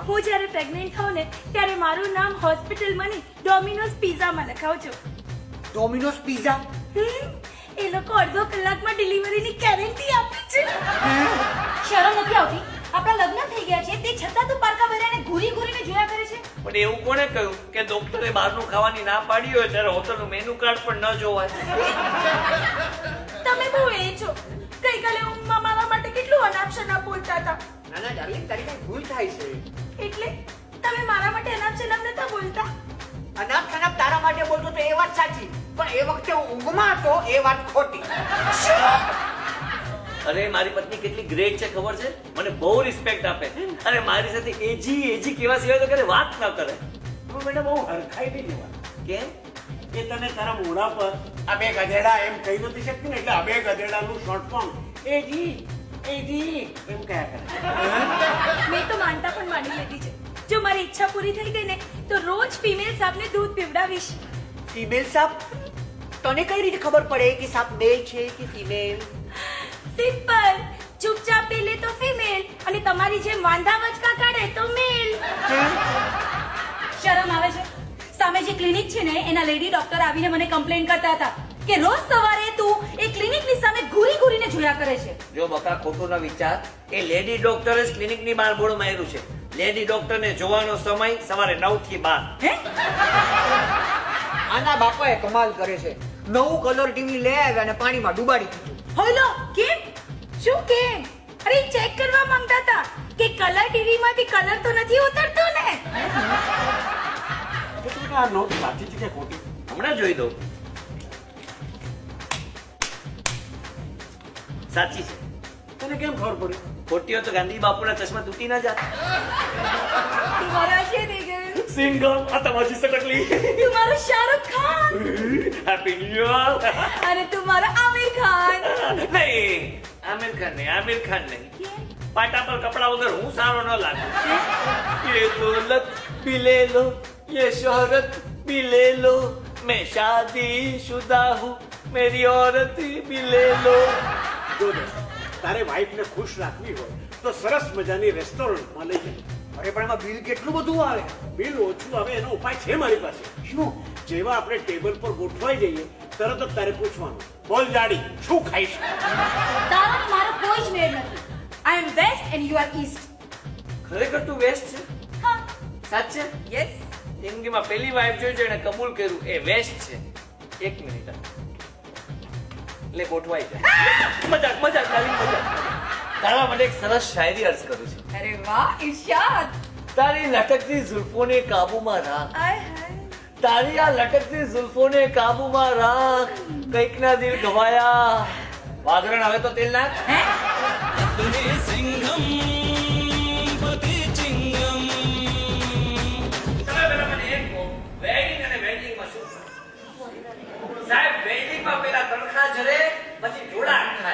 હું જ્યારે પ્રેગ્નેન્ટ થાઉં ને ત્યારે મારું નામ હોસ્પિટલમાં નહીં ડોમિનોઝ પિઝામાં લખાવજો. Domino's pizza? એ લોકો અડધો કલાકમાં ડિલિવરીની ગેરંટી આપે છે. શરમ નથી આવતી? આપણા લગ્ન થઈ ગયા છે તે છતાં તું પારકા ભર્યાને ઘૂરી ઘૂરીને જોયા કરે છે. પણ એવું કોણે કહ્યું કે ડોક્ટરે બહારનું ખાવાની ના પાડી હોય ત્યારે હોટલનું મેનુ કાર્ડ પણ ન જોવાય? તમે બહુ એ છો. ગઈકાલે ઊંઘમાં મારા માટે કેટલું અનાપ-શનાપ બોલતા હતા. ના ના ડાર્લિંગ, તારી કઈ ભૂલ થાય છે. એટલે તમે મારા માટે અનાપ-શનાપ નતા બોલતા? અનાપ શનાપ તારા માટે બોલતો તો એ વાત સાચી, પણ એ વખતે હું ઊંઘમાં હતો એ વાત ખોટી. અરે મારી પત્ની કેટલી ગ્રેટ છે ખબર છે? મને બહુ રિસ્પેક્ટ આપે અને મારી સાથે એજી કેવા સિવાય તો કਦੇ વાત ન કરે. તું બેટા બહુ હરખાઈ નહીં લેવા. કેમ? એ તને તારા મોઢા પર આ બે ગધેડા એમ કહી નથી શકતી ને, એટલે આ બે ગધેડાનું શોર્ટ ફોર્મ એજી એમ કહ્યા કરે. મેં તો માનતા પણ માની લીધી છે. જો મારી ઈચ્છા પૂરી થઈ ગઈ ને તો રોજ ફિમેલ સાપને દૂધ પીવડાવીશ. ફિમેલ સાપ? તને કઈ રીતે ખબર પડે કે સાપ મેલ છે કે ફિમેલ? સિમ્પલ. ચૂપચાપ પી લે તો ફિમેલ અને તમારી જેમ વાંધા વચકા કાઢે તો મેલ. શરમ આવે છે? સામે જે ક્લિનિક છે ને એના લેડી ડોક્ટર આવીને મને કમ્પ્લેન કરતા હતા કે રોજ સવારે તું એ ક્લિનિકની સામે ઘૂરી ઘૂરીને જોયા કરે છે. જો બકા ખોટું ન વિચાર, એ લેડી ડોક્ટરે જ ક્લિનિકની બહાર બોર્ડ માર્યું છે. લેડી ડોક્ટરને જોવાનો સમય સવારે 9 થી 12. હે? આના બાપાએ કમાલ કરે છે. નવું કલર ટીવી લઈ આવ્યા અને પાણીમાં ડુબાડી દીધું. હોલો કેમ? શું કેમ? અરે ચેક કરવા માંગતા હતા કે કલર ટીવી માંથી કલર તો નથી ઉતરતો ને. તો તું આ નોટ સાચી છે કે ખોટી? હમણાં જોઈ દઉં. સાચી છે. તને કેમ ખબર પડી? ખોટી હોય તો ગાંધી બાપુના ચશ્મા તૂટી ના જાત. तुम्हारा शेर સિંગમ આ તમારી સટકલી. तुम्हारा Shahrukh Khan happy new year. अरे तुम्हारा आमिर खान. નહીં, આમિર ખાન નહીં. પાટા પર કપડા વગર હું સારો ન લાગુ. ये दौलत भी ले लो, ये शोहरत भी ले लो, मैं शादी शुदा हूँ, मेरी औरत भी ले लो. જો દોસ્ત, તારે વાઈફને ખુશ રાખવી હોય તો સરસ મજાની રેસ્ટોરન્ટમાં લઈ જાય. અરે પણ એમાં બિલ કેટલું બધું આવે. બિલ ઓછું આવે એનો ઉપાય છે મારી પાસે. શું? જેવા આપણે ટેબલ પર ગોઠવાઈ જઈએ તરત જ તારે પૂછવાનું, બોલ જાડી શું ખાઈશ? તારો ને મારો કોઈ જ મેળ નથી. I am west and you are east. ખરેખર તું વેસ્ટ છે? હા, સાચે? યસ. જિંદગીમાં પહેલી વાઈફ જોઈ જેણે કબૂલ કર્યું એ વેસ્ટ છે. 1 મિનિટ એટલે ગોઠવાઈ જાય. મજાક તારી મજાક. તારા માટે એક સરસ શાયરી અર્જ કરું છું. અરે વાહ ઇરશાદ. તારી લટકતી ઝુલ્ફોને કાબુમાં રાખ, आय हाय. તારી આ લટકતી ઝુલ્ફોને કાબુમાં રાખ, કંઈક ના દિલ ગવાયા. વાઘરણ હવે તો તેલ નાખ. હે? સિંઘમ